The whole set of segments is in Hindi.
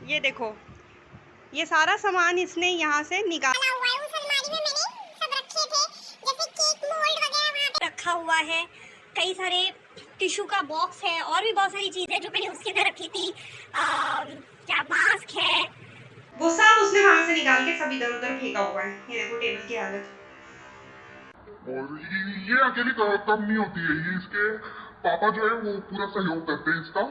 ये देखो, ये सारा सामान इसने यहाँ से निकाला हुआ है। उस अलमारी में मैंने सब रखे थे, जैसे केक मोल्ड वगैरह वहाँ पे रखा हुआ है। कई सारे टिश्यू का बॉक्स है और भी बहुत सारी चीजें जो मैंने उसके अंदर रखी थी। क्या मास्क है, वो सब उसने वहाँ से निकाल के सब इधर उधर फेंका हुआ है। ये देखो टेबल की हालत। और ये अकेली कम नहीं होती है, ये इसके पापा जो है वो पूरा सहयोग करते हैं इसका।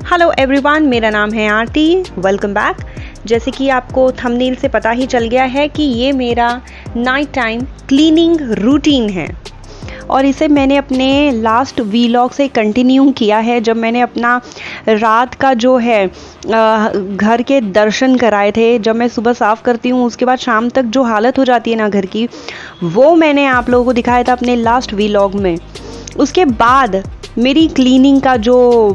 हेलो एवरीवन, मेरा नाम है आरती। Welcome back. जैसे कि आपको थंबनेल से पता ही चल गया है कि ये मेरा नाइट टाइम क्लीनिंग रूटीन है और इसे मैंने अपने लास्ट वीलॉग से कंटिन्यू किया है, जब मैंने अपना रात का जो है घर के दर्शन कराए थे। जब मैं सुबह साफ़ करती हूँ उसके बाद शाम तक जो हालत हो जाती है ना घर की, वो मैंने आप लोगों को दिखाया था अपने लास्ट वीलॉग में। उसके बाद मेरी क्लीनिंग का जो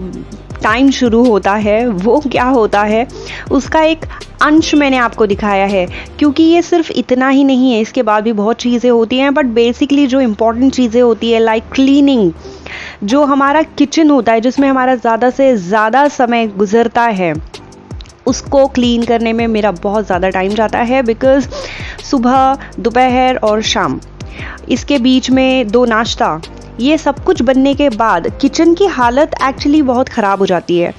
टाइम शुरू होता है वो क्या होता है, उसका एक अंश मैंने आपको दिखाया है। क्योंकि ये सिर्फ इतना ही नहीं है, इसके बाद भी बहुत चीज़ें होती हैं, बट बेसिकली जो इम्पोर्टेंट चीज़ें होती है लाइक क्लीनिंग, जो हमारा किचन होता है जिसमें हमारा ज़्यादा से ज़्यादा समय गुजरता है, उसको क्लीन करने में मेरा बहुत ज़्यादा टाइम जाता है। बिकॉज़ सुबह, दोपहर और शाम, इसके बीच में 2 नाश्ता, ये सब कुछ बनने के बाद किचन की हालत एक्चुअली बहुत ख़राब हो जाती है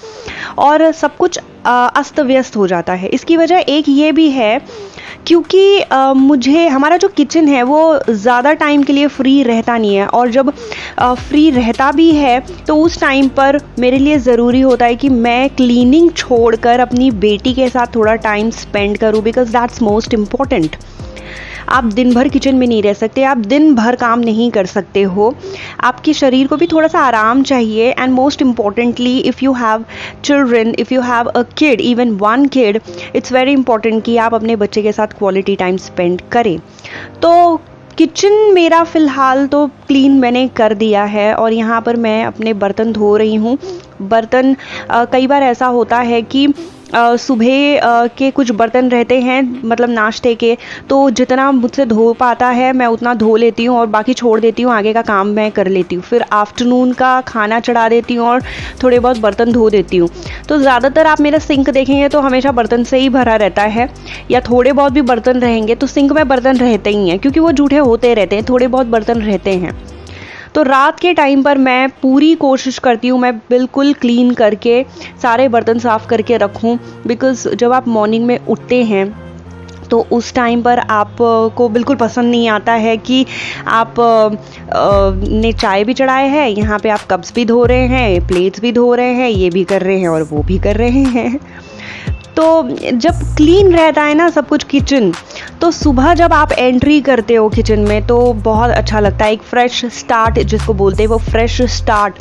और सब कुछ अस्त व्यस्त हो जाता है। इसकी वजह एक ये भी है क्योंकि मुझे हमारा जो किचन है वो ज़्यादा टाइम के लिए फ्री रहता नहीं है, और जब फ्री रहता भी है तो उस टाइम पर मेरे लिए ज़रूरी होता है कि मैं क्लीनिंग छोड़कर अपनी बेटी के साथ थोड़ा टाइम स्पेंड करूँ, बिकॉज़ दैट्स मोस्ट इम्पॉर्टेंट। आप दिन भर किचन में नहीं रह सकते, आप दिन भर काम नहीं कर सकते हो, आपके शरीर को भी थोड़ा सा आराम चाहिए। And most importantly, if you have children, if you have a kid, even one kid, it's very important कि आप अपने बच्चे के साथ क्वालिटी टाइम स्पेंड करें। तो किचन मेरा फ़िलहाल तो क्लीन मैंने कर दिया है और यहाँ पर मैं अपने बर्तन धो रही हूँ। बर्तन कई बार ऐसा होता है कि सुबह के कुछ बर्तन रहते हैं, मतलब नाश्ते के, तो जितना मुझसे धो पाता है मैं उतना धो लेती हूँ और बाकी छोड़ देती हूँ, आगे का काम मैं कर लेती हूँ। फिर आफ्टरनून का खाना चढ़ा देती हूँ और थोड़े बहुत बर्तन धो देती हूँ। तो ज़्यादातर आप मेरा सिंक देखेंगे तो हमेशा बर्तन से ही भरा रहता है, या थोड़े बहुत भी बर्तन रहेंगे तो सिंक में बर्तन रहते ही हैं, क्योंकि वो जूठे होते रहते हैं, थोड़े बहुत बर्तन रहते हैं। तो रात के टाइम पर मैं पूरी कोशिश करती हूँ मैं बिल्कुल क्लीन करके सारे बर्तन साफ़ करके रखूँ। बिकॉज़ जब आप मॉर्निंग में उठते हैं तो उस टाइम पर आप को बिल्कुल पसंद नहीं आता है कि आप ने चाय भी चढ़ाए है, यहाँ पे आप कप्स भी धो रहे हैं, प्लेट्स भी धो रहे हैं, ये भी कर रहे हैं और वो भी कर रहे हैं। तो जब क्लीन रहता है ना सब कुछ किचन, तो सुबह जब आप एंट्री करते हो किचन में तो बहुत अच्छा लगता है। एक फ्रेश स्टार्ट जिसको बोलते हैं, वो फ्रेश स्टार्ट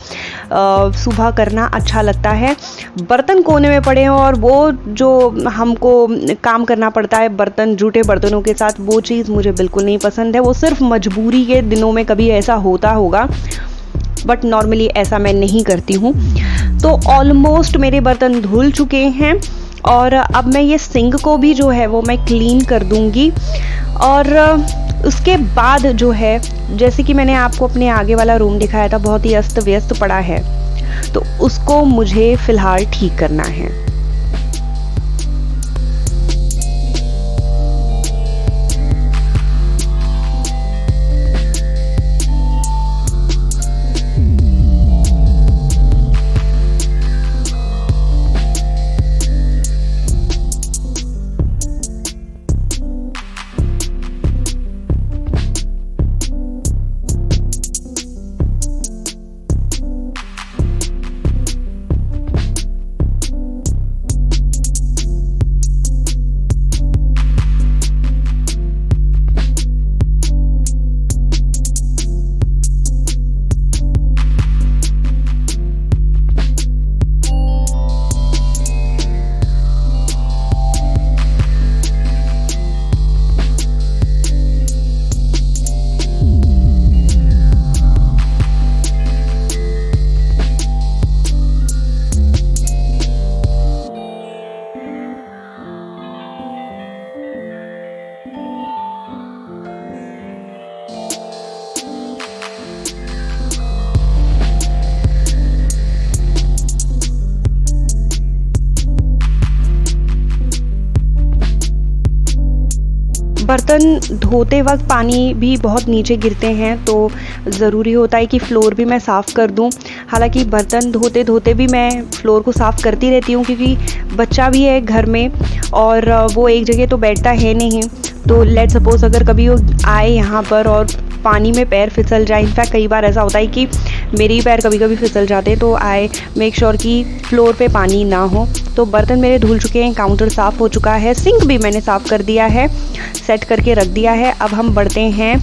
सुबह करना अच्छा लगता है। बर्तन कोने में पड़े हों और वो जो हमको काम करना पड़ता है बर्तन, जूठे बर्तनों के साथ, वो चीज़ मुझे बिल्कुल नहीं पसंद है। वो सिर्फ मजबूरी के दिनों में कभी ऐसा होता होगा, बट नॉर्मली ऐसा मैं नहीं करती हूँ। तो ऑलमोस्ट मेरे बर्तन धुल चुके हैं और अब मैं ये सिंक को भी जो है वो मैं क्लीन कर दूंगी। और उसके बाद जो है, जैसे कि मैंने आपको अपने आगे वाला रूम दिखाया था, बहुत ही अस्त व्यस्त पड़ा है, तो उसको मुझे फ़िलहाल ठीक करना है। बर्तन धोते वक्त पानी भी बहुत नीचे गिरते हैं, तो ज़रूरी होता है कि फ़्लोर भी मैं साफ़ कर दूं। हालांकि बर्तन धोते धोते भी मैं फ़्लोर को साफ़ करती रहती हूँ, क्योंकि बच्चा भी है घर में और वो एक जगह तो बैठता है नहीं। तो लेट सपोज़ अगर कभी वो आए यहाँ पर और पानी में पैर फिसल जाए, इनफैक्ट कई बार ऐसा होता है कि मेरे ही पैर कभी कभी फिसल जाते हैं, तो आई मेक श्योर कि फ्लोर पे पानी ना हो। तो बर्तन मेरे धुल चुके हैं, काउंटर साफ़ हो चुका है, सिंक भी मैंने साफ़ कर दिया है, सेट करके रख दिया है। अब हम बढ़ते हैं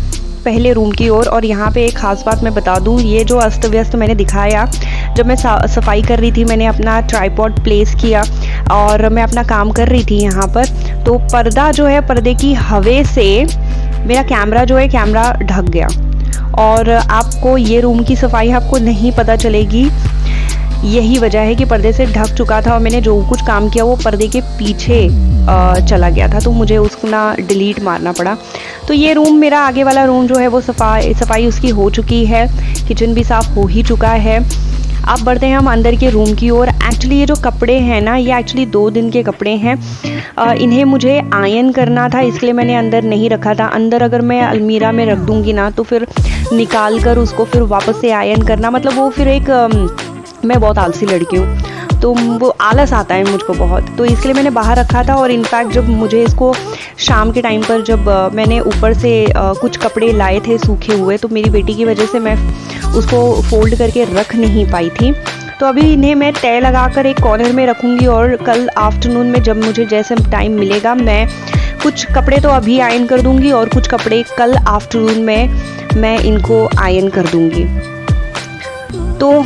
पहले रूम की ओर। और यहाँ पे एक ख़ास बात मैं बता दूँ, ये जो अस्त व्यस्त मैंने दिखाया, जब मैं सफाई कर रही थी मैंने अपना ट्राइपॉड प्लेस किया और मैं अपना काम कर रही थी यहाँ पर, तो पर्दा जो है, पर्दे की हवा से मेरा कैमरा जो है, कैमरा ढक गया। और आपको ये रूम की सफाई आपको नहीं पता चलेगी, यही वजह है कि पर्दे से ढक चुका था और मैंने जो कुछ काम किया वो पर्दे के पीछे चला गया था, तो मुझे उसको ना डिलीट मारना पड़ा। तो ये रूम, मेरा आगे वाला रूम जो है वो सफाई उसकी हो चुकी है, किचन भी साफ़ हो ही चुका है। अब बढ़ते हैं हम अंदर के रूम की ओर। एक्चुअली ये जो कपड़े हैं ना, ये एक्चुअली 2 दिन के कपड़े हैं। इन्हें मुझे आयन करना था, इसलिए मैंने अंदर नहीं रखा था। अंदर अगर मैं अलमीरा में रख दूँगी ना, तो फिर निकाल कर उसको फिर वापस से आयन करना, मतलब वो फिर एक मैं बहुत आलसी लड़की हूँ, तो वो आलस आता है मुझको बहुत, तो इसलिए मैंने बाहर रखा था। और इनफैक्ट जब मुझे इसको शाम के टाइम पर जब मैंने ऊपर से कुछ कपड़े लाए थे सूखे हुए, तो मेरी बेटी की वजह से मैं उसको फोल्ड करके रख नहीं पाई थी। तो अभी इन्हें मैं तय लगाकर एक कॉर्नर में रखूँगी और कल आफ्टरनून में जब मुझे जैसे टाइम मिलेगा, मैं कुछ कपड़े तो अभी आयन कर दूँगी और कुछ कपड़े कल आफ्टरनून में मैं इनको आयन कर दूँगी। तो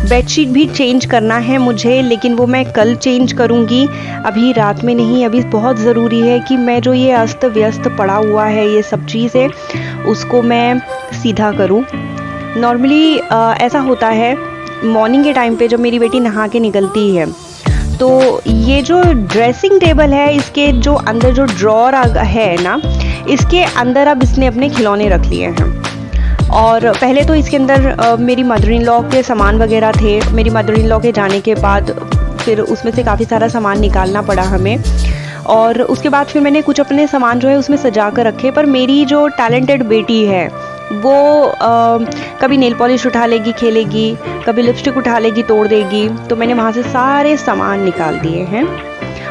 बेडशीट भी चेंज करना है मुझे, लेकिन वो मैं कल चेंज करूँगी, अभी रात में नहीं। अभी बहुत ज़रूरी है कि मैं जो ये अस्त व्यस्त पड़ा हुआ है, ये सब चीज़ें, उसको मैं सीधा करूँ। नॉर्मली ऐसा होता है मॉर्निंग के टाइम पे जब मेरी बेटी नहा के निकलती है, तो ये जो ड्रेसिंग टेबल है, इसके जो अंदर जो ड्रॉर है ना, इसके अंदर अब इसने अपने खिलौने रख लिए हैं। और पहले तो इसके अंदर मेरी मदर इन लॉ के सामान वगैरह थे। मेरी मदर इन लॉ के जाने के बाद फिर उसमें से काफ़ी सारा सामान निकालना पड़ा हमें, और उसके बाद फिर मैंने कुछ अपने सामान जो है उसमें सजा कर रखे। पर मेरी जो टैलेंटेड बेटी है वो कभी नेल पॉलिश उठा लेगी, खेलेगी, कभी लिपस्टिक उठा लेगी, तोड़ देगी, तो मैंने वहाँ से सारे सामान निकाल दिए हैं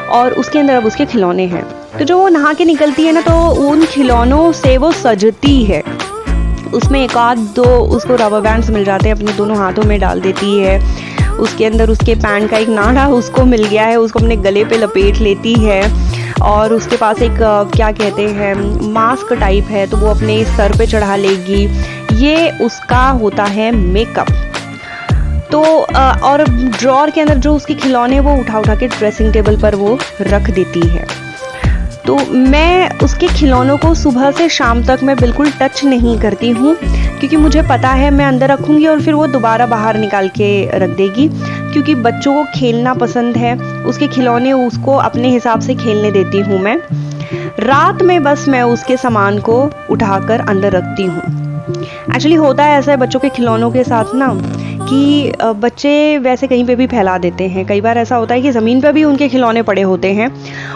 और उसके अंदर अब उसके खिलौने हैं। तो जो वो नहा के निकलती है ना, तो उन खिलौनों से वो सजती है। उसमें एक आध दो उसको रबर बैंड्स मिल जाते हैं, अपने दोनों हाथों में डाल देती है। उसके अंदर उसके पैंट का एक नाड़ा उसको मिल गया है, उसको अपने गले पे लपेट लेती है। और उसके पास एक क्या कहते हैं, मास्क टाइप है, तो वो अपने सर पे चढ़ा लेगी। ये उसका होता है मेकअप। तो और ड्रॉर के अंदर जो उसके खिलौने वो उठा उठा के ड्रेसिंग टेबल पर वो रख देती है। तो मैं उसके खिलौनों को सुबह से शाम तक मैं बिल्कुल टच नहीं करती हूँ, क्योंकि मुझे पता है मैं अंदर रखूँगी और फिर वो दोबारा बाहर निकाल के रख देगी, क्योंकि बच्चों को खेलना पसंद है, उसके खिलौने उसको अपने हिसाब से खेलने देती हूँ मैं। रात में बस मैं उसके सामान को उठाकर अंदर रखती हूँ। एक्चुअली होता है ऐसा है बच्चों के खिलौनों के साथ ना, कि बच्चे वैसे कहीं पे भी फैला देते हैं। कई बार ऐसा होता है कि ज़मीन पे भी उनके खिलौने पड़े होते हैं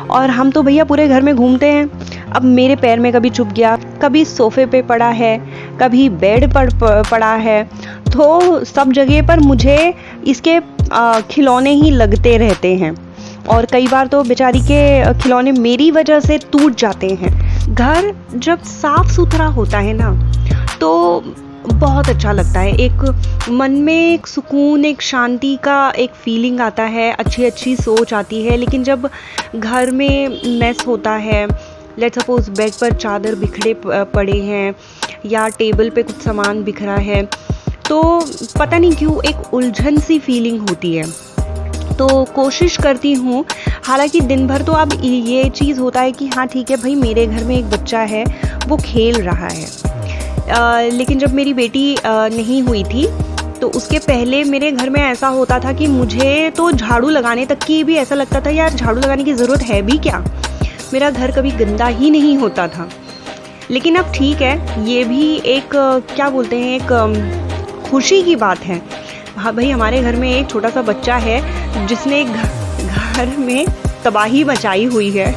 और हम तो भैया पूरे घर में घूमते हैं। अब मेरे पैर में कभी चुभ गया, कभी सोफ़े पे पड़ा है, कभी बेड पर पड़ा है, तो सब जगह पर मुझे इसके खिलौने ही लगते रहते हैं। और कई बार तो बेचारी के खिलौने मेरी वजह से टूट जाते हैं। घर जब साफ़ सुथरा होता है ना, तो बहुत अच्छा लगता है। एक मन में एक सुकून, एक शांति का एक फीलिंग आता है, अच्छी अच्छी सोच आती है। लेकिन जब घर में मैस होता है, लेट्स सपोज बेड पर चादर बिखरे पड़े हैं या टेबल पे कुछ सामान बिखरा है, तो पता नहीं क्यों एक उलझन सी फीलिंग होती है। तो कोशिश करती हूँ, हालांकि दिन भर तो अब ये चीज़ होता है कि हाँ ठीक है भाई, मेरे घर में एक बच्चा है, वो खेल रहा है। लेकिन जब मेरी बेटी नहीं हुई थी, तो उसके पहले मेरे घर में ऐसा होता था कि मुझे तो झाड़ू लगाने तक की भी ऐसा लगता था, यार झाड़ू लगाने की ज़रूरत है भी क्या, मेरा घर कभी गंदा ही नहीं होता था। लेकिन अब ठीक है, ये भी एक क्या बोलते हैं, एक खुशी की बात है। हाँ भाई, हमारे घर में एक छोटा सा बच्चा है जिसने घर में तबाही मचाई हुई है,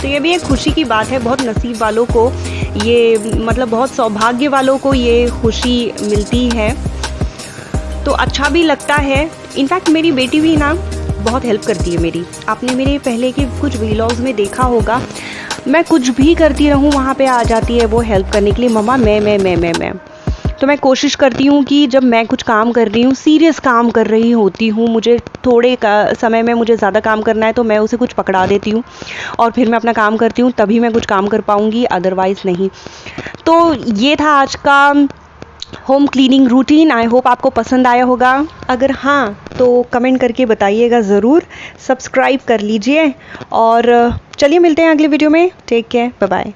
तो ये भी एक खुशी की बात है, बहुत नसीब वालों को ये मतलब बहुत सौभाग्य वालों को ये खुशी मिलती है, तो अच्छा भी लगता है। इनफैक्ट मेरी बेटी भी ना बहुत हेल्प करती है मेरी। आपने मेरे पहले के कुछ व्लॉग्स में देखा होगा, मैं कुछ भी करती रहूँ वहाँ पे आ जाती है वो हेल्प करने के लिए, मम्मा मैं। तो मैं कोशिश करती हूँ कि जब मैं कुछ काम कर रही हूँ, सीरियस काम कर रही होती हूँ, मुझे थोड़े समय में मुझे ज़्यादा काम करना है तो मैं उसे कुछ पकड़ा देती हूँ और फिर मैं अपना काम करती हूँ, तभी मैं कुछ काम कर पाऊँगी, अदरवाइज़ नहीं। तो ये था आज का home cleaning routine. I hope आपको पसंद आया होगा। अगर हाँ तो कमेंट करके बताइएगा ज़रूर, सब्सक्राइब कर लीजिए और चलिए मिलते हैं अगले वीडियो में। Take care, bye bye.